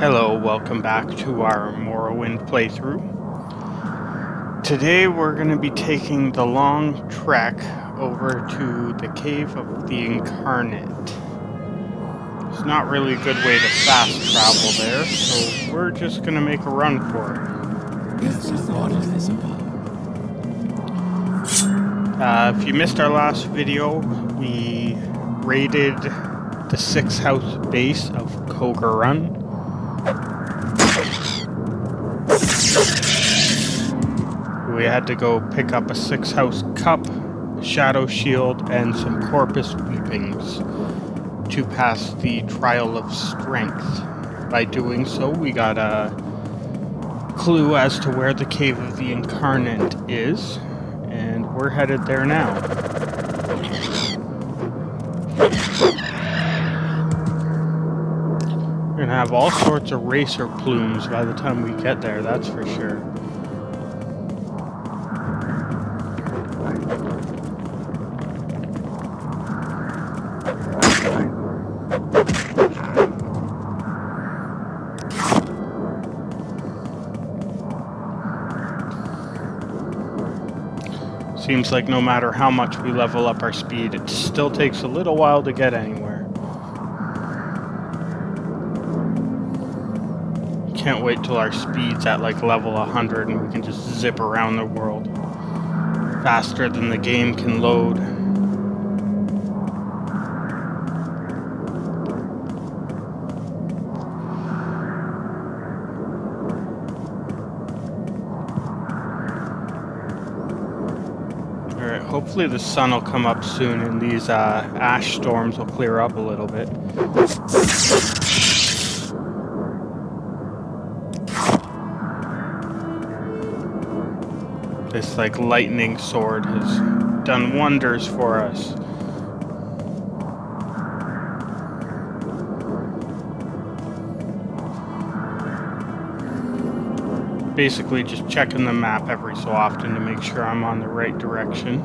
Hello, welcome back to our Morrowind playthrough. Today we're going to be taking the long trek over to the Cave of the Incarnate. It's not really a good way to fast travel there, so we're just going to make a run for it. If you missed our last video, we raided the 6-house base of Run. We had to go pick up a 6-house cup, shadow shield, and some corpus weepings to pass the trial of strength. By doing so, we got a clue as to where the Cave of the Incarnate is, and we're headed there now. We're gonna have all sorts of racer plumes by the time we get there, that's for sure. Seems like no matter how much we level up our speed, it still takes a little while to get anywhere. Can't wait till our speed's at like level 100 and we can just zip around the world faster than the game can load. Alright, hopefully the sun will come up soon and these ash storms will clear up a little bit. This like lightning sword has done wonders for us. Basically just checking the map every so often to make sure I'm on the right direction.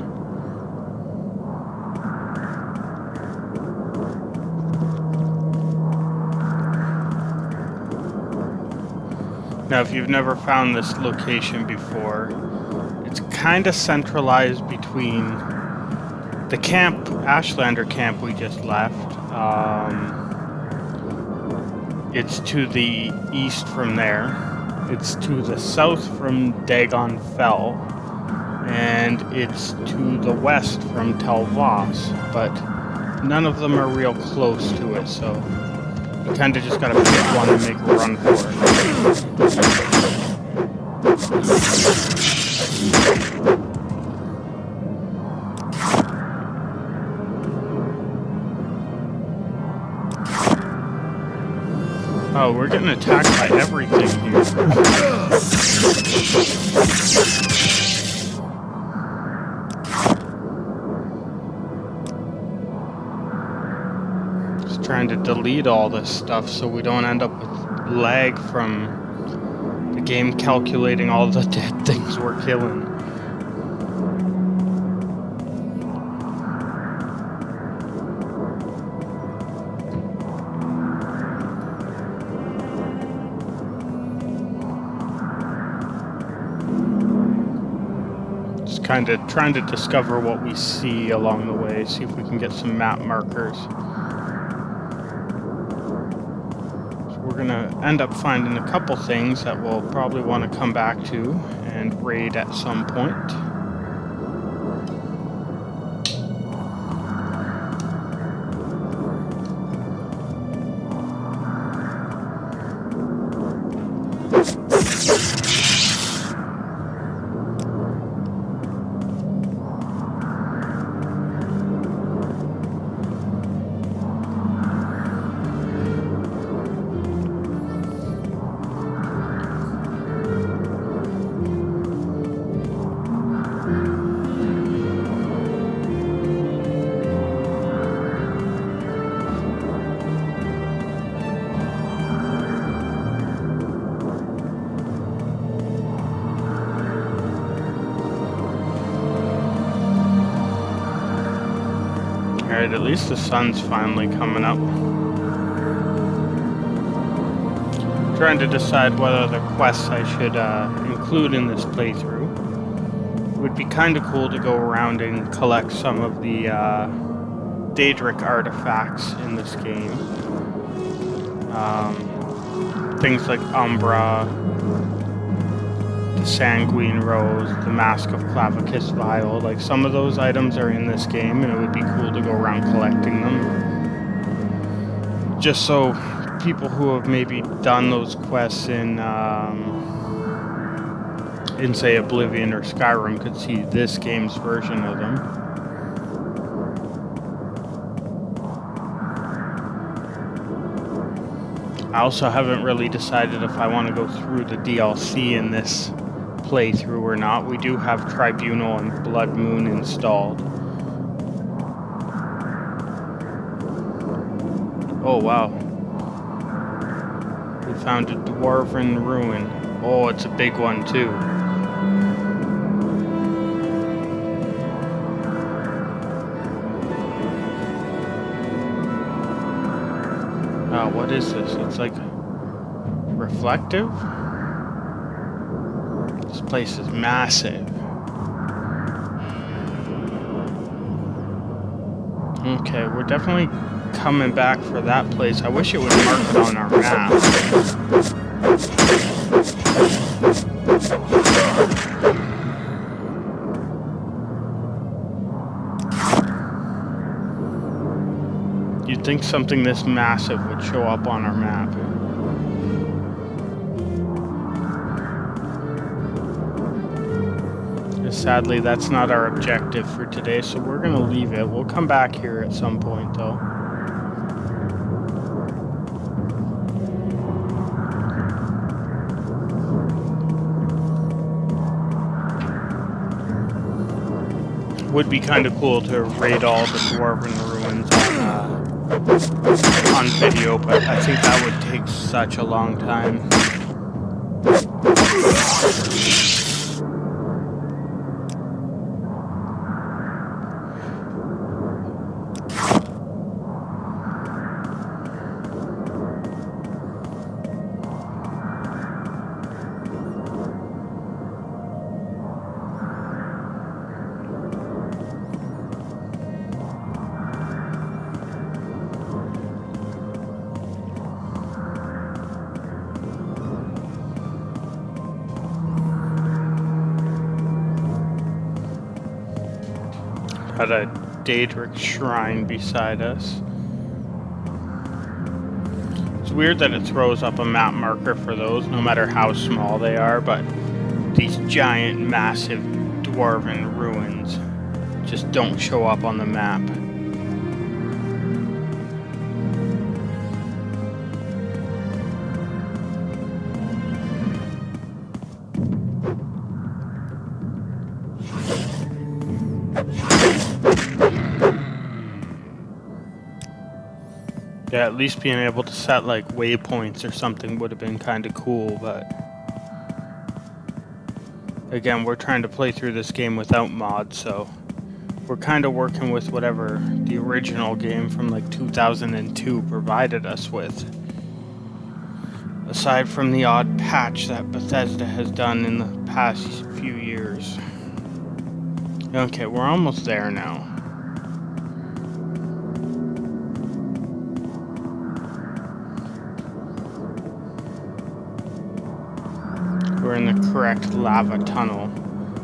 Now if you've never found this location before, it's kind of centralized between the camp, Ashlander camp we just left. It's to the east from there. It's to the south from Dagon Fell. And it's to the west from Tel Voss. But none of them are real close to it, so you kind of just gotta pick one and make a run for it. Oh, we're getting attacked by everything here. Just trying to delete all this stuff so we don't end up with lag from the game calculating all the dead things we're killing. Kind of trying to discover what we see along the way, see if we can get some map markers. So we're gonna end up finding a couple things that we'll probably want to come back to and raid at some point. Alright, at least the sun's finally coming up. trying to decide what other quests I should include in this playthrough. It would be kind of cool to go around and collect some of the Daedric artifacts in this game. Things like Umbra, the Sanguine Rose, the Mask of Clavicus Vial. Like, some of those items are in this game, and it would be cool to go around collecting them. Just so people who have maybe done those quests in say, Oblivion or Skyrim could see this game's version of them. I also haven't really decided if I want to go through the DLC in this playthrough or not. We do have Tribunal and Blood Moon installed. Oh wow. We found a Dwarven Ruin. Oh, it's a big one too. What is this? It's like reflective? This place is massive. Okay, we're definitely coming back for that place. I wish it would mark it on our map. You'd think something this massive would show up on our map. Sadly, that's not our objective for today, so we're gonna leave it. We'll come back here at some point, though. Would be kind of cool to raid all the Dwarven Ruins on video, but I think that would take such a long time. Got a Daedric shrine beside us. It's weird that it throws up a map marker for those, no matter how small they are, but these giant, massive Dwarven ruins just don't show up on the map. Yeah, at least being able to set like waypoints or something would have been kind of cool, but again, we're trying to play through this game without mods, so we're kind of working with whatever the original game from like 2002 provided us with. Aside from the odd patch that Bethesda has done in the past few years. Okay, we're almost there now. We're in the correct lava tunnel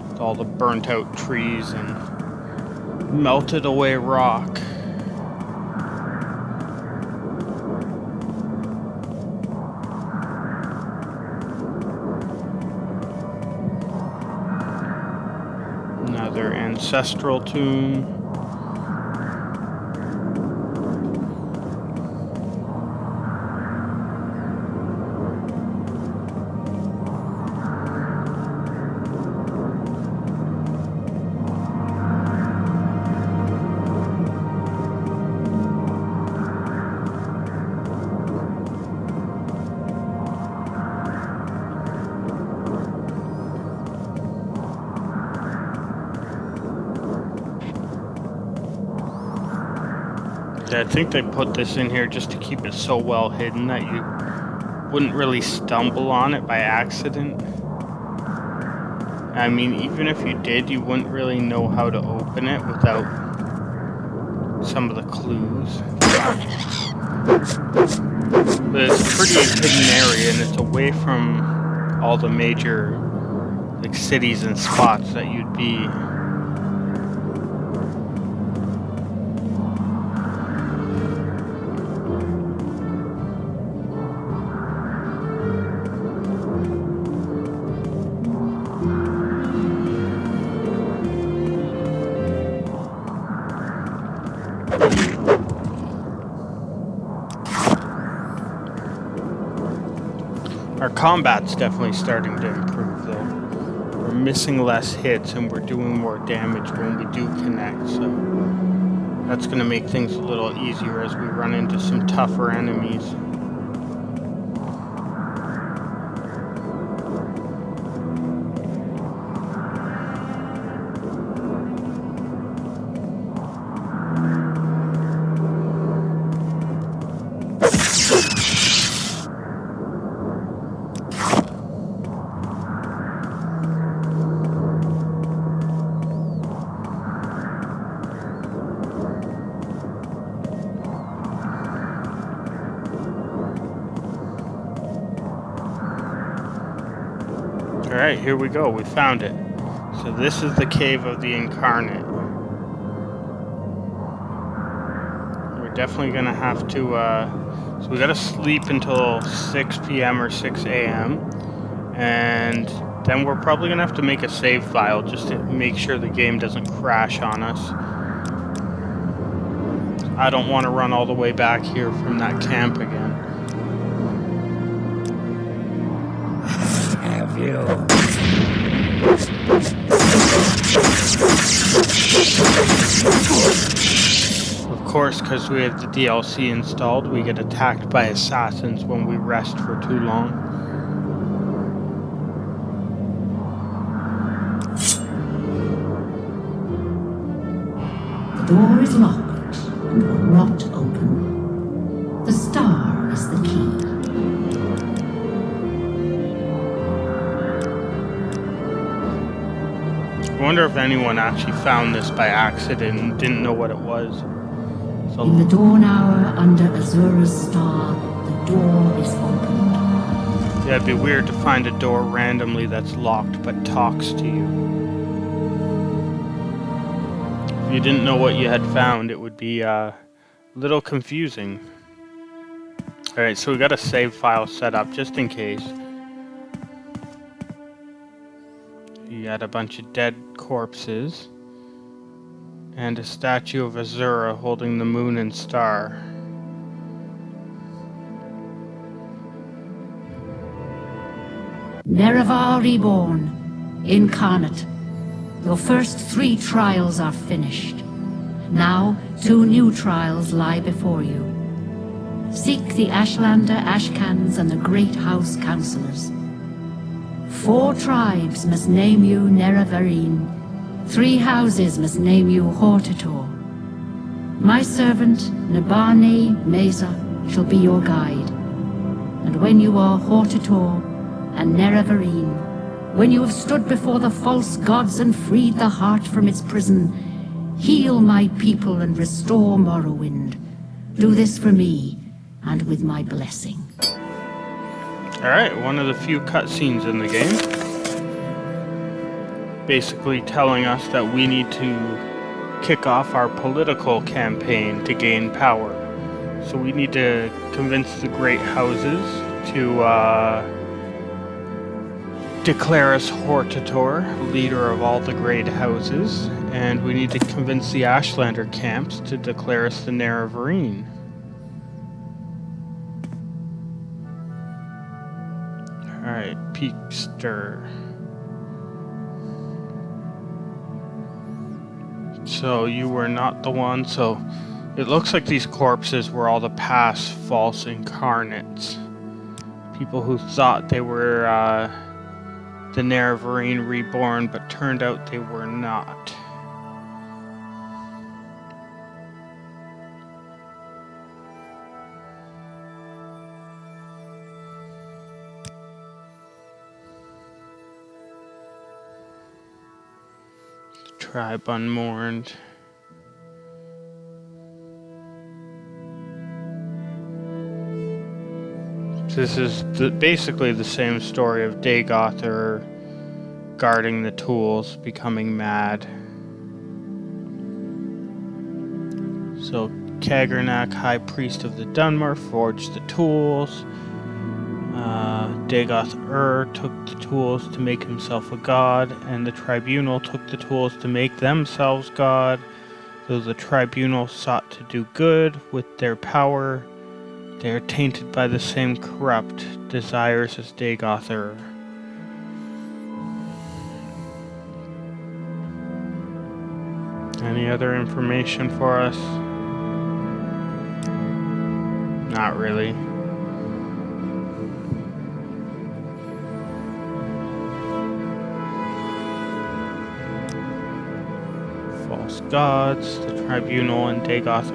with all the burnt out trees and melted away rock. Another ancestral tomb. I think they put this in here just to keep it so well hidden that you wouldn't really stumble on it by accident. I mean, even if you did, you wouldn't really know how to open it without some of the clues. But it's a pretty hidden area, and it's away from all the major like cities and spots that you'd be. Our combat's definitely starting to improve, though. We're missing less hits, and we're doing more damage when we do connect, so that's going to make things a little easier as we run into some tougher enemies. Alright, here we go. We found it. So this is the Cave of the Incarnate. We're definitely going to have to, so we got to sleep until 6 p.m. or 6 a.m. And then we're probably going to have to make a save file just to make sure the game doesn't crash on us. I don't want to run all the way back here from that camp again. Have you? Of course, because we have the DLC installed, we get attacked by assassins when we rest for too long. The door is locked and will not open. The star is the key. I wonder if anyone actually found this by accident and didn't know what it was. So In the dawn hour under Azura's star, the door is opened. yeah, it'd be weird to find a door randomly that's locked but talks to you. If you didn't know what you had found, it would be a little confusing. Alright, so we got a save file set up just in case. You got a bunch of dead corpses. And a statue of Azura holding the moon and star. Nerevar reborn, incarnate. Your first 3 trials are finished. Now 2 new trials lie before you. Seek the Ashlander Ashcans and the Great House Councillors. 4 tribes must name you Nerevarine. 3 houses must name you Hortator. My servant, Nabane Mesa, shall be your guide. And when you are Hortator and Nerevarine, when you have stood before the false gods and freed the heart from its prison, heal my people and restore Morrowind. Do this for me, and with my blessing. Alright, one of the few cutscenes in the game. Basically telling us that we need to kick off our political campaign to gain power. So we need to convince the great houses to declare us Hortator, leader of all the great houses, and we need to convince the Ashlander camps to declare us the Nerevarine. Alright, Peakster. So you were not the one, so it looks like these corpses were all the past false incarnates. People who thought they were the Nerevarine reborn, but turned out they were not. Tribe unmourned. This is basically the same story of Dagoth guarding the tools, becoming mad. So Kagernak, High Priest of the Dunmer, forged the tools. Dagoth took the tools to make himself a god, and the Tribunal took the tools to make themselves god. Though the Tribunal sought to do good with their power, they are tainted by the same corrupt desires as Dagoth. Any other information for us? Not really. False gods. The Tribunal and Dagoth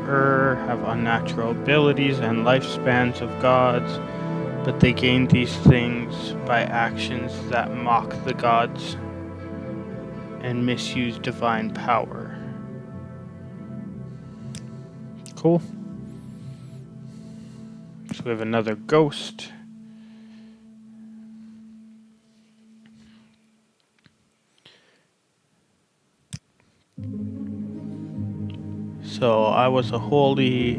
have unnatural abilities and lifespans of gods, but they gain these things by actions that mock the gods and misuse divine power. Cool. So we have another ghost. So I was a holy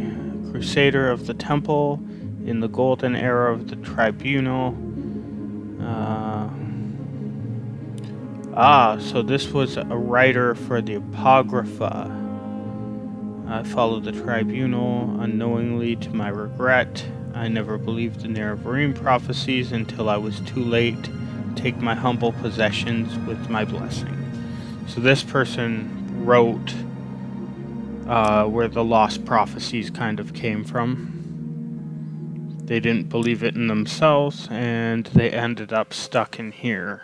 crusader of the temple in the golden era of the Tribunal. So this was a writer for the Apocrypha. I followed the Tribunal unknowingly to my regret. I never believed the Nerevarine prophecies until I was too late. Take my humble possessions with my blessing. So this person wrote where the lost prophecies kind of came from. They didn't believe it in themselves, and they ended up stuck in here.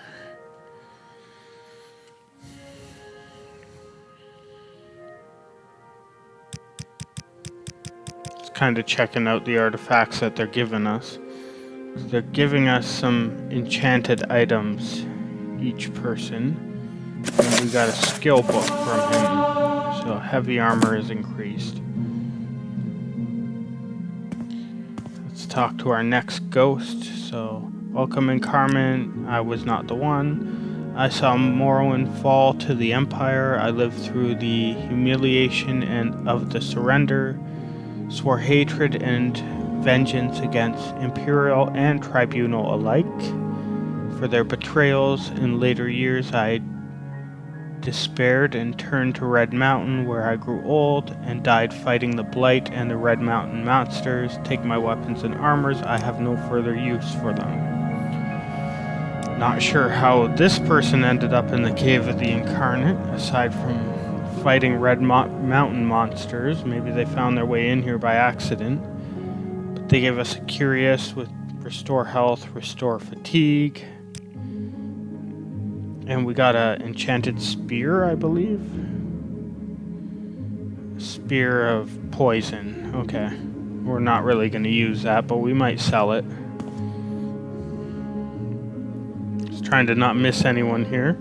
Kind of checking out the artifacts that they're giving us. They're giving us some enchanted items, each person. And we got a skill book from him. So heavy armor is increased. Let's talk to our next ghost. So, welcome Incarnate. I was not the one. I saw Morrowind fall to the Empire. I lived through the humiliation and of the surrender. Swore hatred and vengeance against Imperial and Tribunal alike. For their betrayals in later years, I despaired and turned to Red Mountain, where I grew old and died fighting the Blight and the Red Mountain monsters. Take my weapons and armors, I have no further use for them. Not sure how this person ended up in the Cave of the Incarnate, aside from fighting Red Mountain monsters. Maybe they found their way in here by accident. But they gave us a curious with restore health, restore fatigue. And we got an enchanted spear, I believe. Spear of poison. Okay. We're not really going to use that, but we might sell it. Just trying to not miss anyone here.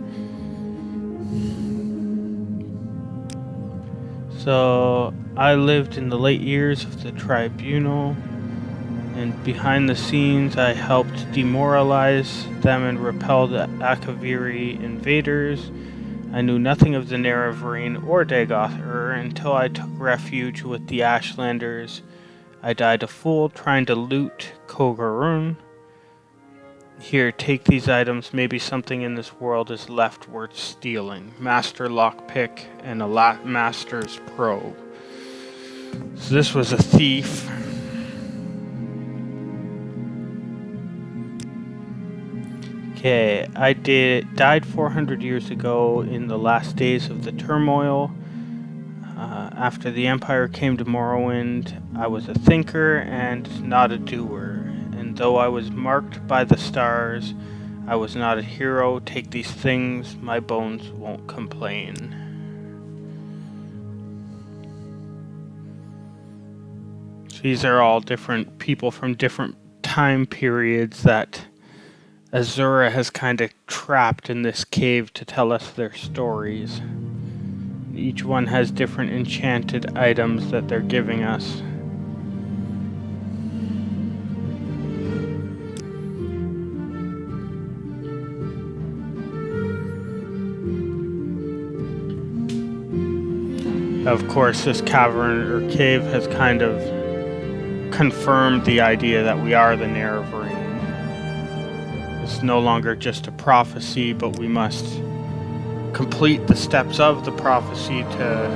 So, I lived in the late years of the Tribunal, and behind the scenes I helped demoralize them and repel the Akaviri invaders. I knew nothing of the Nerevarine or Dagoth until I took refuge with the Ashlanders. I died a fool trying to loot Kogarun. Here, take these items. Maybe something in this world is left worth stealing. Master lockpick and a master's probe. So this was a thief. Okay, I died 400 years ago in the last days of the turmoil. After the Empire came to Morrowind, I was a thinker and not a doer. And though I was marked by the stars, I was not a hero. Take these things, my bones won't complain. So these are all different people from different time periods that Azura has kind of trapped in this cave to tell us their stories. Each one has different enchanted items that they're giving us. Of course, this cavern or cave has kind of confirmed the idea that we are the Nerevarine. It's no longer just a prophecy, but we must complete the steps of the prophecy to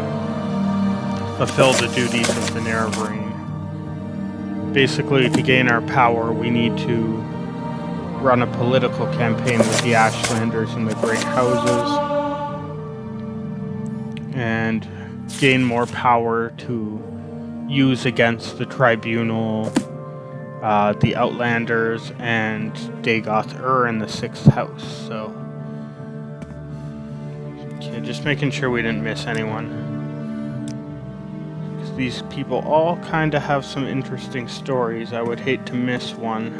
fulfill the duties of the Nerevarine. Basically, to gain our power, we need to run a political campaign with the Ashlanders and the Great Houses, and gain more power to use against the Tribunal, the Outlanders, and Dagoth in the 6th house. So, okay, just making sure we didn't miss anyone. Because these people all kind of have some interesting stories. I would hate to miss one.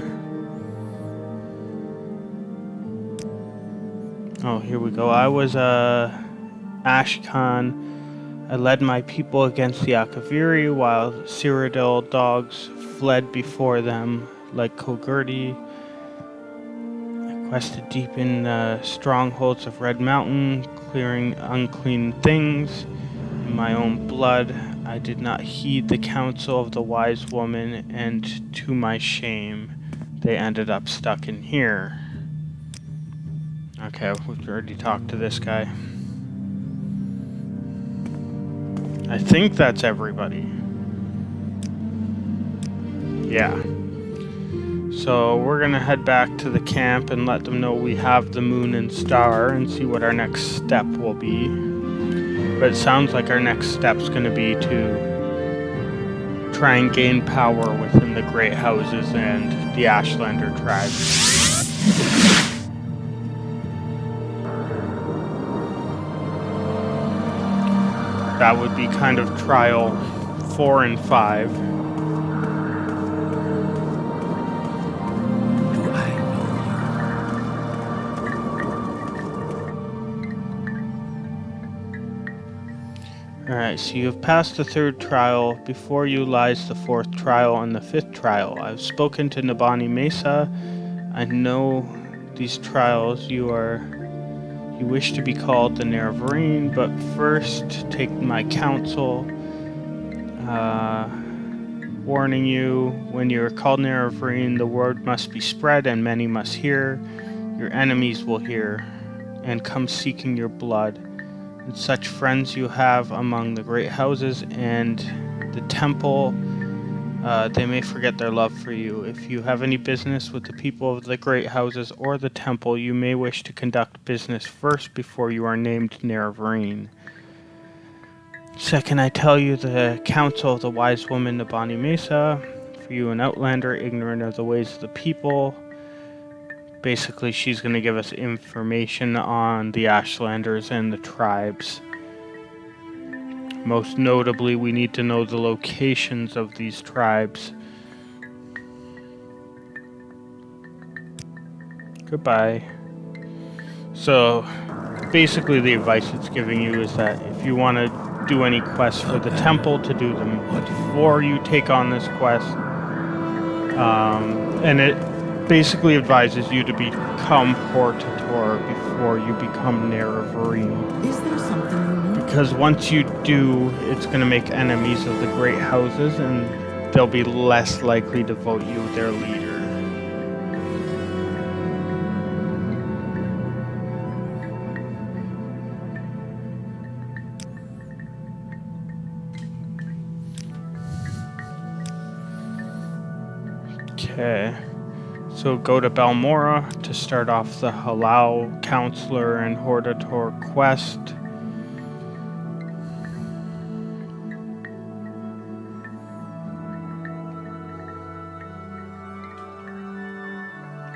Oh, here we go. I was Ashkan. I led my people against the Akaviri, while Cyrodiil dogs fled before them like Kogurti. I quested deep in the strongholds of Red Mountain, clearing unclean things. In my own blood, I did not heed the counsel of the wise woman, and to my shame, they ended up stuck in here. Okay, we've already talked to this guy. I think that's everybody. Yeah. So we're gonna head back to the camp and let them know we have the moon and star and see what our next step will be. But it sounds like our next step's gonna be to try and gain power within the Great Houses and the Ashlander tribes. That would be kind of trial 4 and 5. Alright, so you have passed the 3rd trial. Before you lies the 4th trial and the 5th trial. I've spoken to Nabani Mesa. I know these trials you wish to be called the Nerevarine, but first take my counsel, warning you, when you are called Nerevarine, the word must be spread and many must hear. Your enemies will hear and come seeking your blood. And such friends you have among the Great Houses and the Temple, they may forget their love for you. If you have any business with the people of the Great Houses or the Temple, you may wish to conduct business first before you are named Nerevarine. Second, I tell you the counsel of the wise woman Nabani Mesa, for you an outlander ignorant of the ways of the people. Basically, she's going to give us information on the Ashlanders and the tribes. Most notably, we need to know the locations of these tribes. Goodbye. So, basically the advice it's giving you is that if you want to do any quests for the temple, to do them before you take on this quest. And it basically advises you to become Portator before you become Nerevarine. Is there something you need? Because once you do, it's going to make enemies of the Great Houses, and they'll be less likely to vote you their leader. Okay. So go to Balmora to start off the Halal Counselor and Hortator quest.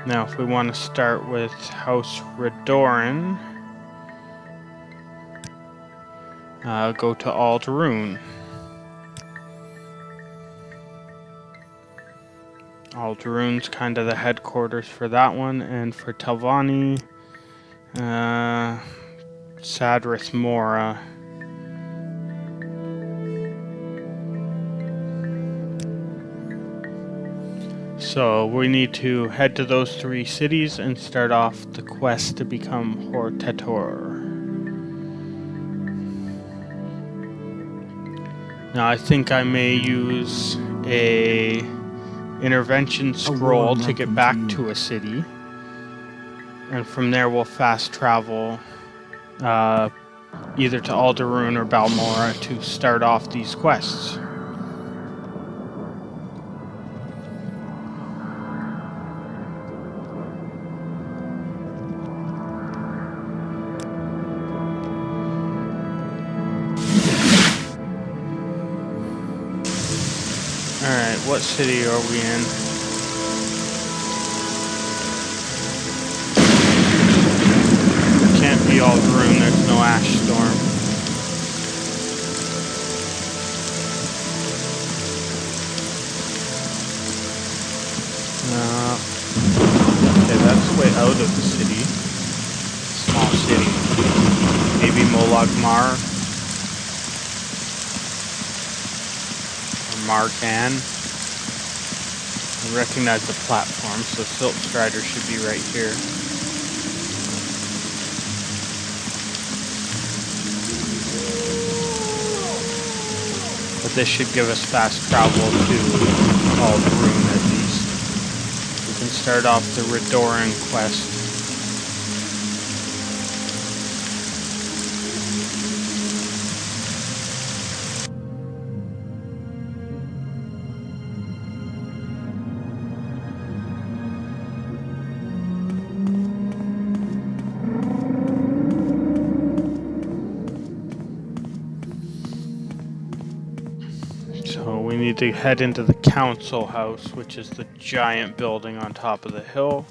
Now if we want to start with House Redoran, go to Alderun. Alderun's kind of the headquarters for that one, and for Telvanni, Sadrith Mora. So we need to head to those 3 cities and start off the quest to become Hortator. Now I think I may use a intervention scroll to get back to a city. And from there we'll fast travel either to Alderun or Balmora to start off these quests. Alright, what city are we in? Can't be Alderun, there's no ash storm. Okay, that's way out of the city. Small city. Maybe Molagmar? Margan. I recognize the platform, so Silt Strider should be right here. But this should give us fast travel to Alderun at least. We can start off the Redoran quest. We need to head into the council house, which is the giant building on top of the hill.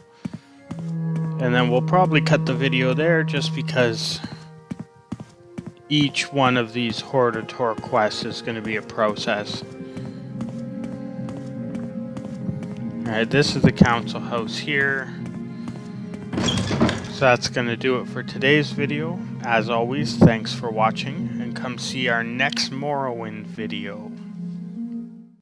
And then we'll probably cut the video there just because each one of these Hortator quests is going to be a process. Alright, this is the council house here. So that's going to do it for today's video. As always, thanks for watching, and come see our next Morrowind video.